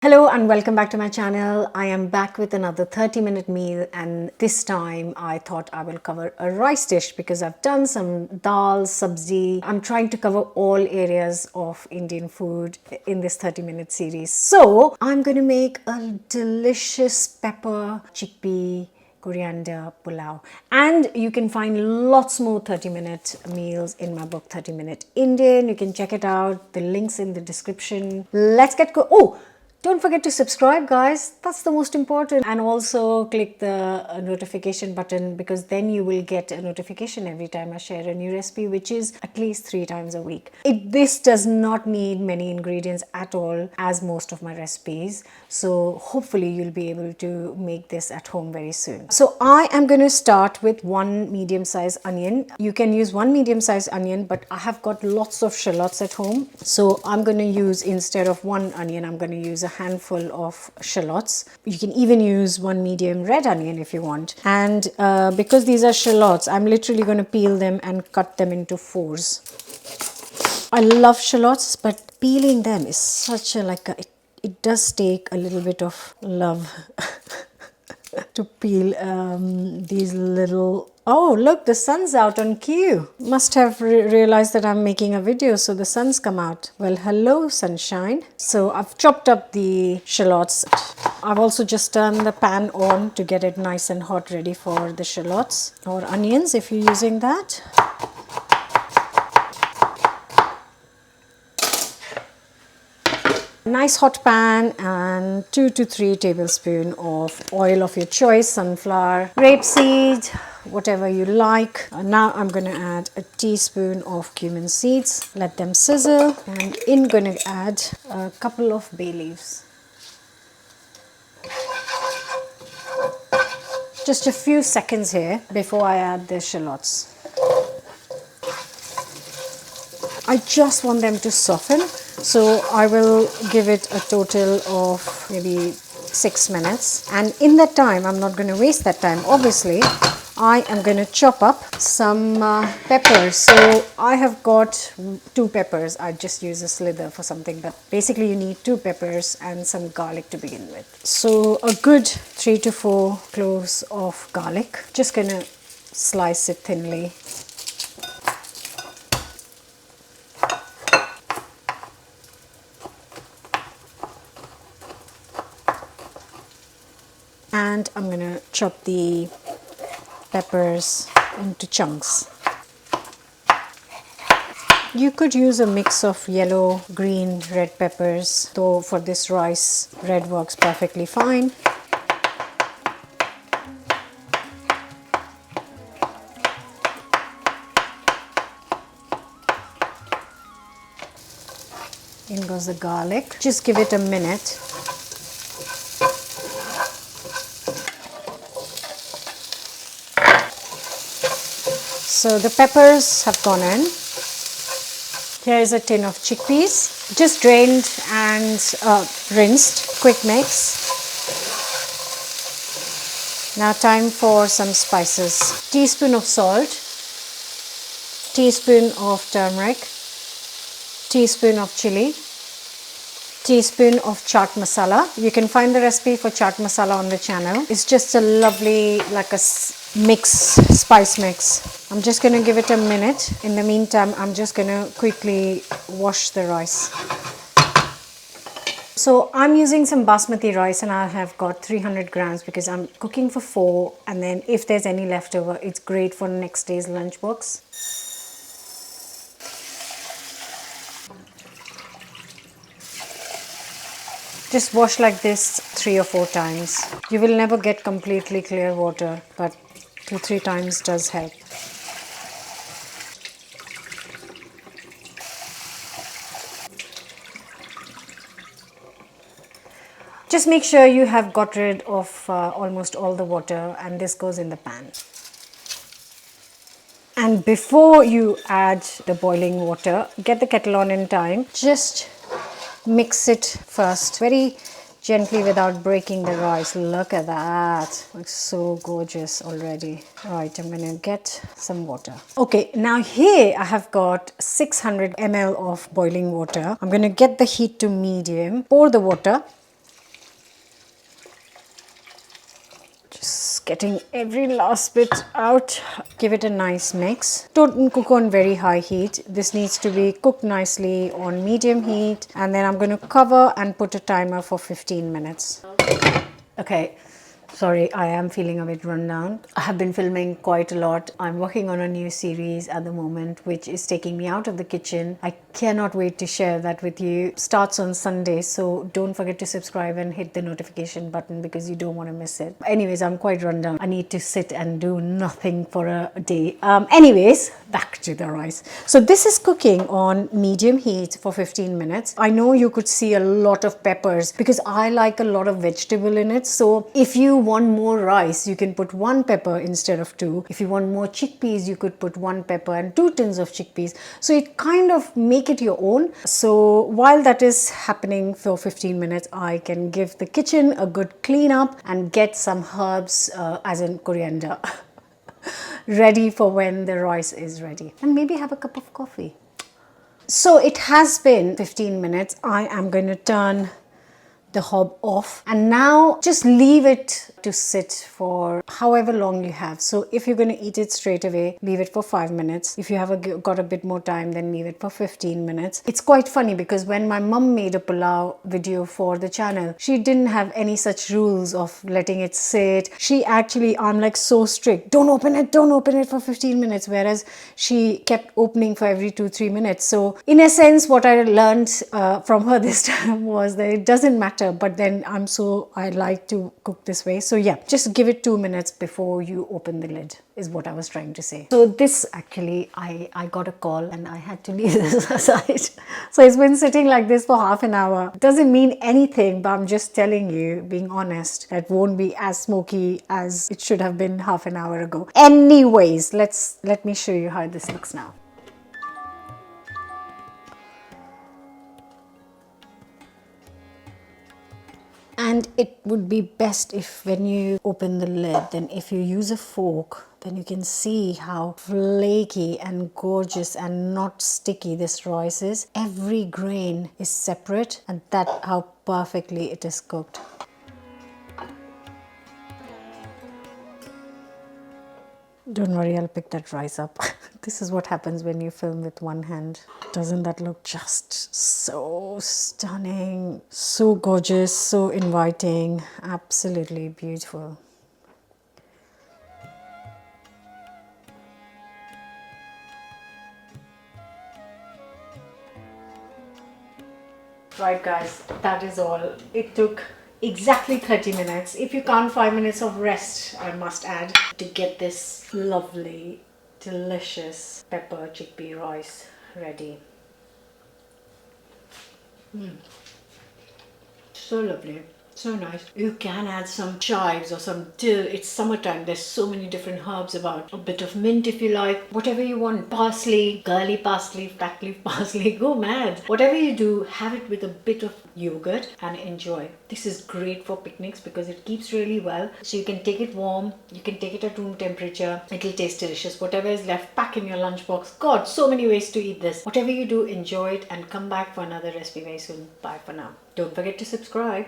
Hello and welcome back to my channel. I am back with another 30-minute meal, and this time I thought I will cover a rice dish because I've done some dal, sabzi. I'm trying to cover all areas of Indian food in this 30-minute series. So I'm going to make a delicious pepper chickpea coriander pulao, and you can find lots more 30-minute meals in my book 30-minute Indian. You can check it out, the links in the description. Let's get don't forget to subscribe, guys. That's the most important. And also click the notification button, because then you will get a notification every time I share a new recipe, which is at least 3 times a week. This does not need many ingredients at all, as most of my recipes. So hopefully you'll be able to make this at home very soon. So I am going to start with one medium-sized onion. You can use one medium-sized onion, but I have got lots of shallots at home. So I'm going to use, instead of one onion, I'm going to use a handful of shallots. You can even use one medium red onion if you want. And because these are shallots, I'm literally going to peel them and cut them into 4s. I love shallots, but peeling them is such a it does take a little bit of love to peel these little. Oh, look, the sun's out on cue. Must have realized that I'm making a video, so the sun's come out. Well, hello, sunshine. So I've chopped up the shallots. I've also just turned the pan on to get it nice and hot, ready for the shallots or onions if you're using that. Nice hot pan and 2 to 3 tablespoons of oil of your choice, sunflower, rapeseed, whatever you like. Now I'm going to add a teaspoon of cumin seeds. Let them sizzle, and I'm going to add a couple of bay leaves. Just a few seconds here before I add the shallots. I just want them to soften, so I will give it a total of maybe 6 minutes. And in that time, I'm not going to waste that time, obviously. I am going to chop up some peppers. So I have got 2 peppers. I just use a slither for something, but basically you need 2 peppers and some garlic to begin with. So a good 3 to 4 cloves of garlic. Just going to slice it thinly. And I'm going to chop the peppers into chunks. You could use a mix of yellow, green, red peppers, though for this rice, red works perfectly fine. In goes the garlic. Just give it a minute. So the peppers have gone in. Here is a tin of chickpeas, just drained and rinsed. Quick mix. Now time for some spices. Teaspoon of salt, teaspoon of turmeric, teaspoon of chili, teaspoon of chaat masala. You can find the recipe for chaat masala on the channel. It's just a lovely, like a spice mix. I'm just going to give it a minute. In the meantime, I'm just going to quickly wash the rice. So I'm using some basmati rice, and I have got 300 grams because I'm cooking for 4, and then if there's any leftover, it's great for next day's lunchbox. Just wash like this 3 or 4 times. You will never get completely clear water, but 2-3 times does help. Just make sure you have got rid of almost all the water, and this goes in the pan. And before you add the boiling water, get the kettle on in time. Just mix it first very gently without breaking the rice. Look at that. Looks so gorgeous already. Right, I'm going to get some water. Okay, now here I have got 600 ml of boiling water. I'm going to get the heat to medium. Pour the water. Just getting every last bit out. Give it a nice mix. Don't cook on very high heat. This needs to be cooked nicely on medium heat. And then I'm going to cover and put a timer for 15 minutes. Okay. Sorry, I am feeling a bit run down. I have been filming quite a lot. I'm working on a new series at the moment, which is taking me out of the kitchen. I cannot wait to share that with you. Starts on Sunday, so don't forget to subscribe and hit the notification button because you don't want to miss it. Anyways, I'm quite run down. I need to sit and do nothing for a day. Anyways, back to the rice. So this is cooking on medium heat for 15 minutes. I know you could see a lot of peppers because I like a lot of vegetable in it. So if you want more rice, you can put 1 pepper instead of 2. If you want more chickpeas, you could put 1 pepper and 2 tins of chickpeas. So it kind of make it your own. So while that is happening for 15 minutes, I can give the kitchen a good clean up and get some herbs, as in coriander, ready for when the rice is ready. And maybe have a cup of coffee. So it has been 15 minutes. I am going to turn the hob off and now just leave it to sit for however long you have. So if you're going to eat it straight away, leave it for 5 minutes. If you have got a bit more time, then leave it for 15 minutes. It's quite funny because when my mum made a pulao video for the channel, she didn't have any such rules of letting it sit. She actually, I'm like so strict, don't open it for 15 minutes, whereas she kept opening for every 2-3 minutes. So in a sense, what I learned from her this time was that it doesn't matter, but then I like to cook this way. So yeah, just give it 2 minutes before you open the lid is what I was trying to say. So this actually, I got a call and I had to leave this aside. So it's been sitting like this for half an hour. Doesn't mean anything, but I'm just telling you, being honest, that won't be as smoky as it should have been half an hour ago. Anyways, let me show you how this looks now. And it would be best if when you open the lid, then if you use a fork, then you can see how flaky and gorgeous and not sticky this rice is. Every grain is separate and that's how perfectly it is cooked. Don't worry, I'll pick that rice up. This is what happens when you film with one hand. Doesn't that look just so stunning? So gorgeous, so inviting, absolutely beautiful. Right guys, that is all. It took exactly 30 minutes. If you count 5 minutes of rest, I must add, to get this lovely, delicious pepper chickpea rice ready. So lovely. So nice. You can add some chives or some dill. It's summertime. There's so many different herbs about. A bit of mint if you like. Whatever you want. Parsley, girly parsley, fat leaf parsley. Go mad. Whatever you do, have it with a bit of yogurt and enjoy. This is great for picnics because it keeps really well. So you can take it warm. You can take it at room temperature. It'll taste delicious. Whatever is left, pack in your lunchbox. God, so many ways to eat this. Whatever you do, enjoy it and come back for another recipe very soon. Bye for now. Don't forget to subscribe.